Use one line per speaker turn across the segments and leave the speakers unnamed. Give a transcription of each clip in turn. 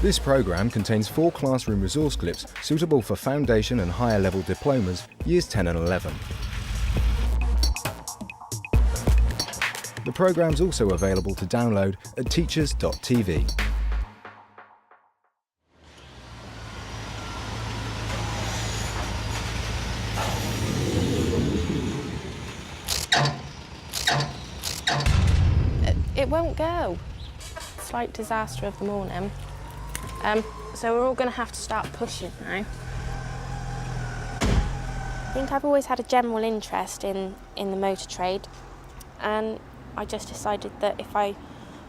This programme contains 4 classroom resource clips suitable for foundation and higher level diplomas, years 10 and 11. The programme is also available to download at teachers.tv.
It won't go. Slight disaster of the morning. So we're all going to have to start pushing now. I think I've always had a general interest in the motor trade, and I just decided that if I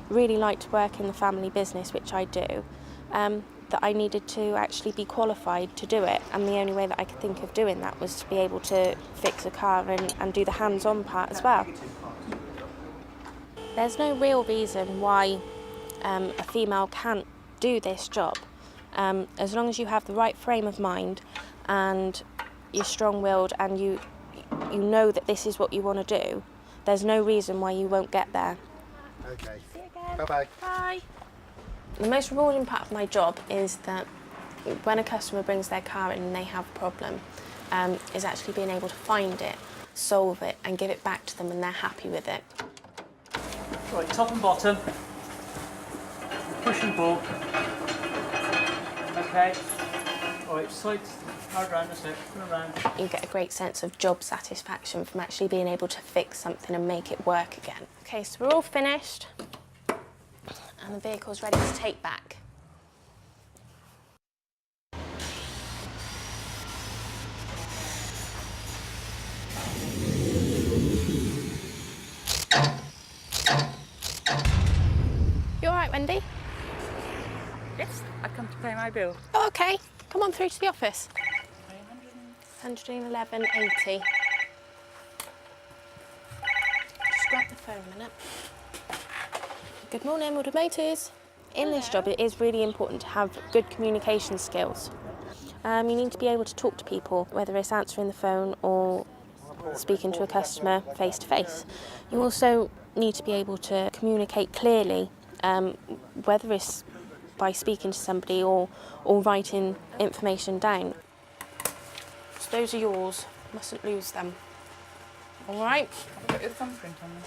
really liked to work in the family business, which I do, that I needed to actually be qualified to do it, and the only way that I could think of doing that was to be able to fix a car and do the hands-on part as well. There's no real reason why a female can't do this job. As long as you have the right frame of mind and you're strong-willed and you know that this is what you want to do, there's no reason why you won't get there.
Okay.
See you again.
Bye-bye.
Bye. The most rewarding part of my job is that when a customer brings their car in and they have a problem, is actually being able to find it, solve it and give it back to them and they're happy with it.
Right, top and bottom. Push and pull. Okay. Alright, sides. Hard round, that's it. Turn around.
You get a great sense of job satisfaction from actually being able to fix something and make it work again. Okay, so we're all finished and the vehicle's ready to take back. You all right, Wendy?
Yes, I've come to pay my bill.
Oh, okay. Come on through to the office. 111.80. Just grab the phone a minute. Good morning, Woodward Motors. In this job, it is really important to have good communication skills. You need to be able to talk to people, whether it's answering the phone or speaking to a customer face to face. You also need to be able to communicate clearly, whether it's by speaking to somebody or writing information down. So those are yours, mustn't lose them. All right?
Have a bit of thumbprint on them.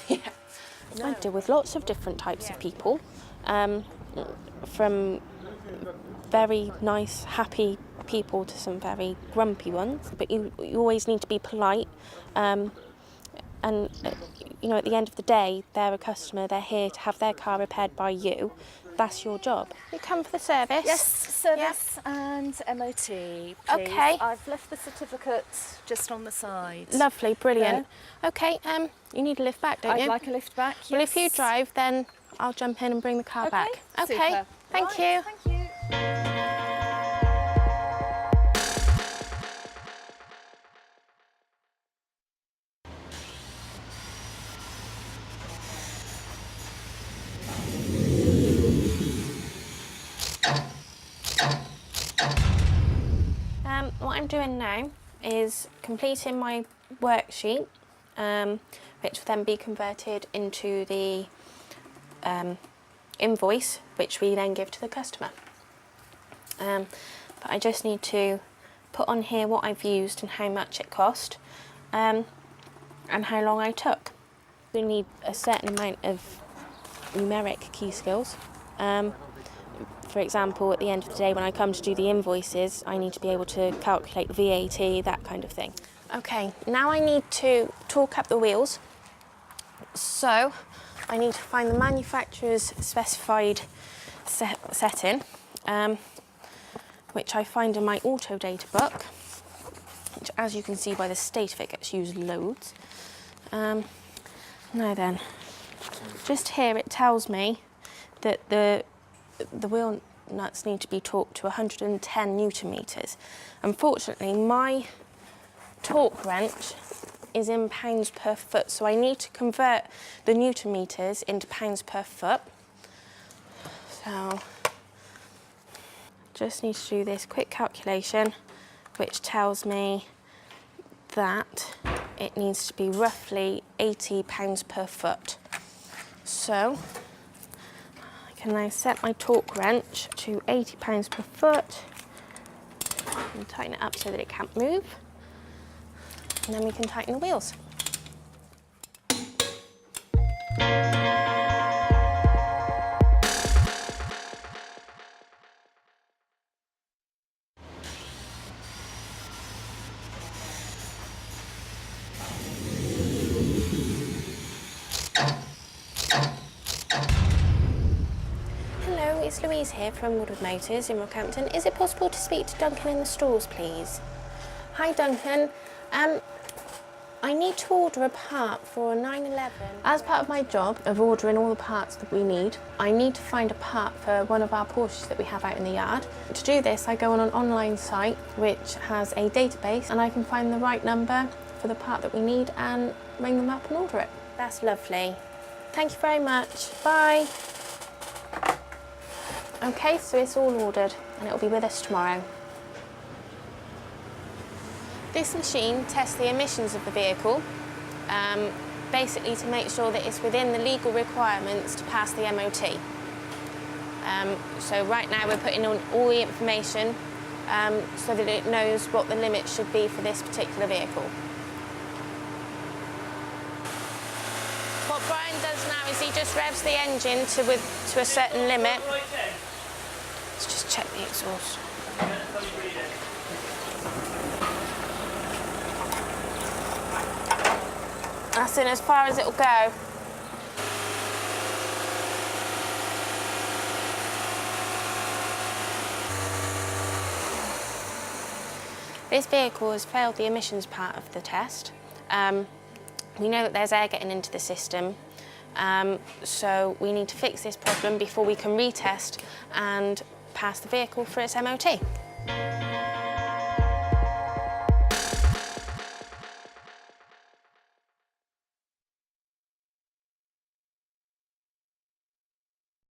Yeah. I deal with lots of different types of people, from very nice, happy people to some very grumpy ones. But you always need to be polite, and you know, at the end of the day, they're a customer. They're here to have their car repaired by you. That's your job. You come for the service?
Yes, service and MOT, please.
Okay.
I've left the certificate just on the side.
Lovely, brilliant. Okay, you need a lift back, don't you?
I'd like a lift back, yes.
Well, if you drive, then I'll jump in and bring the car back. Okay,
super.
Thank you.
Thank you.
What I'm doing now is completing my worksheet, which will then be converted into the invoice, which we then give to the customer. But I just need to put on here what I've used and how much it cost, and how long I took. We need a certain amount of numeric key skills. For example, at the end of the day, when I come to do the invoices, I need to be able to calculate the VAT, that kind of thing. Okay, now I need to torque up the wheels. So I need to find the manufacturer's specified setting, which I find in my auto data book, which, as you can see by the state of it, gets used loads. Now then, just here it tells me that the wheel nuts need to be torqued to 110 Newton meters. Unfortunately, my torque wrench is in pounds per foot, so I need to convert the Newton meters into pounds per foot. So, just need to do this quick calculation, which tells me that it needs to be roughly £80 per foot. So, can now set my torque wrench to 80 pounds per foot and tighten it up so that it can't move. And then we can tighten the wheels. Hello, it's Louise here from Woodward Motors in Rockhampton. Is it possible to speak to Duncan in the stores, please? Hi, Duncan. I need to order a part for a 911. As part of my job of ordering all the parts that we need, I need to find a part for one of our Porsches that we have out in the yard. To do this, I go on an online site which has a database, and I can find the right number for the part that we need and ring them up and order it. That's lovely. Thank you very much. Bye. Okay, so it's all ordered and it'll be with us tomorrow. This machine tests the emissions of the vehicle, basically to make sure that it's within the legal requirements to pass the MOT. So right now we're putting on all the information so that it knows what the limit should be for this particular vehicle. What Brian does now is he just revs the engine to a certain limit. Let's just check the exhaust. That's in as far as it'll go. This vehicle has failed the emissions part of the test. We know that there's air getting into the system, so we need to fix this problem before we can retest and pass the vehicle for its MOT.